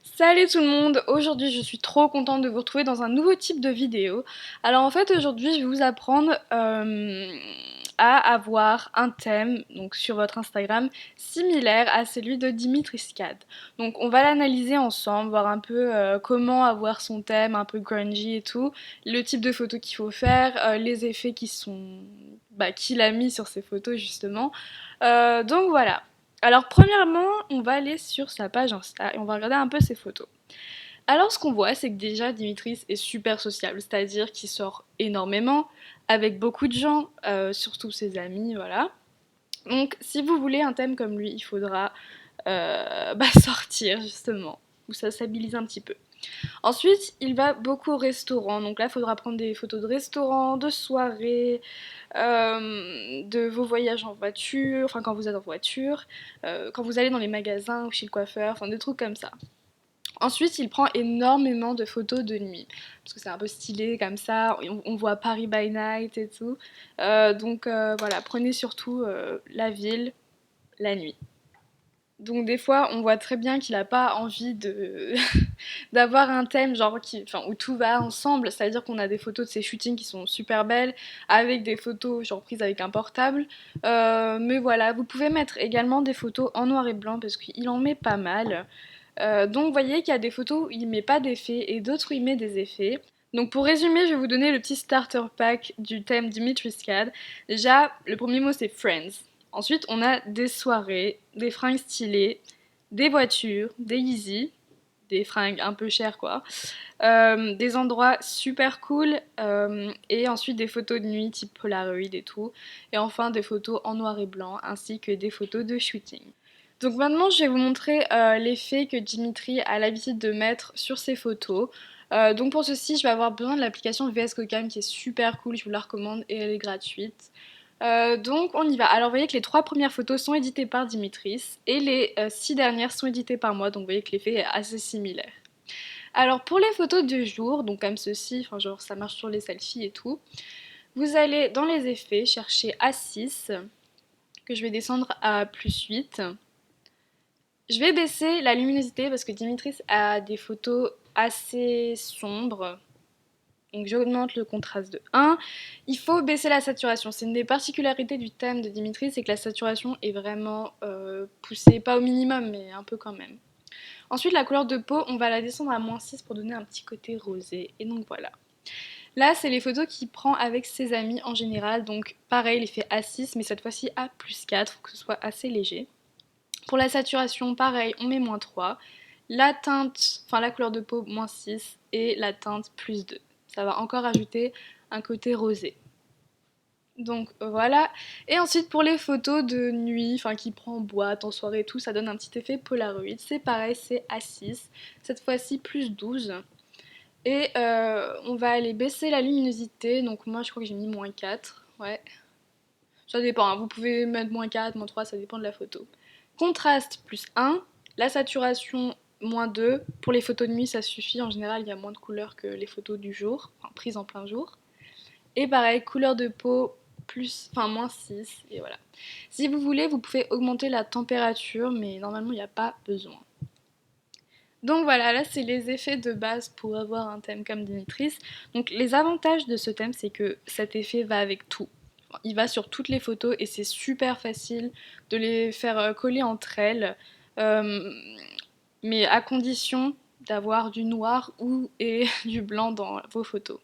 Salut tout le monde, aujourd'hui je suis trop contente de vous retrouver dans un nouveau type de vidéo. Alors en fait aujourd'hui je vais vous apprendre à avoir un thème donc sur votre Instagram similaire à celui de Dimitri Scad. Donc on va l'analyser ensemble, voir un peu comment avoir son thème un peu grungy et tout, le type de photos qu'il faut faire, les effets qu'il a mis sur ses photos justement. Donc voilà. Alors premièrement, on va aller sur sa page Insta et on va regarder un peu ses photos. Alors ce qu'on voit, c'est que déjà Dimitris est super sociable, c'est-à-dire qu'il sort énormément avec beaucoup de gens, surtout ses amis, voilà. Donc si vous voulez un thème comme lui, il faudra sortir justement, où ça stabilise un petit peu. Ensuite, il va beaucoup au restaurant, donc là il faudra prendre des photos de restaurants, de soirées, de vos voyages en voiture, enfin quand vous êtes en voiture, quand vous allez dans les magasins ou chez le coiffeur, enfin des trucs comme ça. Ensuite, il prend énormément de photos de nuit, parce que c'est un peu stylé comme ça, on voit Paris by night et tout. Voilà, prenez surtout la ville, la nuit. Donc des fois, on voit très bien qu'il n'a pas envie de d'avoir un thème où tout va ensemble, c'est-à-dire qu'on a des photos de ses shootings qui sont super belles, avec des photos genre prises avec un portable. Mais voilà, vous pouvez mettre également des photos en noir et blanc parce qu'il en met pas mal. Donc vous voyez qu'il y a des photos où il met pas d'effets et d'autres où il met des effets. Donc pour résumer, je vais vous donner le petit starter pack du thème Dimitri Scad. Déjà, le premier mot c'est Friends. Ensuite, on a des soirées, des fringues stylées, des voitures, des Yeezy, des fringues un peu chères quoi, des endroits super cool, et ensuite des photos de nuit type Polaroid et tout, et enfin des photos en noir et blanc ainsi que des photos de shooting. Donc maintenant je vais vous montrer l'effet que Dimitri a l'habitude de mettre sur ses photos. Donc pour ceci je vais avoir besoin de l'application VS Cocam qui est super cool, je vous la recommande et elle est gratuite. Donc on y va. Alors vous voyez que les 3 premières photos sont éditées par Dimitris et les 6 dernières sont éditées par moi, donc vous voyez que l'effet est assez similaire. Alors pour les photos de jour, donc comme ceci, enfin genre ça marche sur les selfies et tout, vous allez dans les effets chercher A6, que je vais descendre à +8. Je vais baisser la luminosité parce que Dimitris a des photos assez sombres. Donc j'augmente le contraste de 1. Il faut baisser la saturation. C'est une des particularités du thème de Dimitri, c'est que la saturation est vraiment poussée, pas au minimum, mais un peu quand même. Ensuite, la couleur de peau, on va la descendre à -6 pour donner un petit côté rosé. Et donc voilà. Là, c'est les photos qu'il prend avec ses amis en général. Donc pareil, il fait A6, mais cette fois-ci à +4, pour que ce soit assez léger. Pour la saturation, pareil, on met -3. La teinte, enfin la couleur de peau, -6. Et la teinte +2. Ça va encore ajouter un côté rosé. Donc voilà. Et ensuite pour les photos de nuit, enfin qui prend en boîte, en soirée et tout, ça donne un petit effet Polaroid. C'est pareil, c'est A6. Cette fois-ci +12. Et on va aller baisser la luminosité. Donc moi je crois que j'ai mis -4. Ouais. Ça dépend, hein. Vous pouvez mettre -4, -3, ça dépend de la photo. Contraste +1. La saturation -2. Pour les photos de nuit ça suffit. En général il y a moins de couleurs que les photos du jour, enfin prises en plein jour. Et pareil, couleur de peau -6, et voilà. Si vous voulez, vous pouvez augmenter la température, mais normalement, il n'y a pas besoin. Donc voilà, là, c'est les effets de base pour avoir un thème comme Dimitris. Donc les avantages de ce thème, c'est que cet effet va avec tout. Il va sur toutes les photos et c'est super facile de les faire coller entre elles, euh, mais à condition d'avoir du noir ou et du blanc dans vos photos.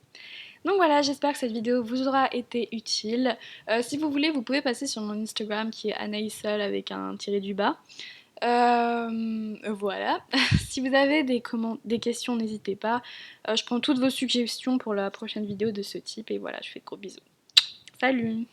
Donc voilà, j'espère que cette vidéo vous aura été utile. Si vous voulez, vous pouvez passer sur mon Instagram qui est Anaïsol avec un tiré du bas. Voilà. Si vous avez des questions, n'hésitez pas. Je prends toutes vos suggestions pour la prochaine vidéo de ce type. Et voilà, je fais de gros bisous. Salut!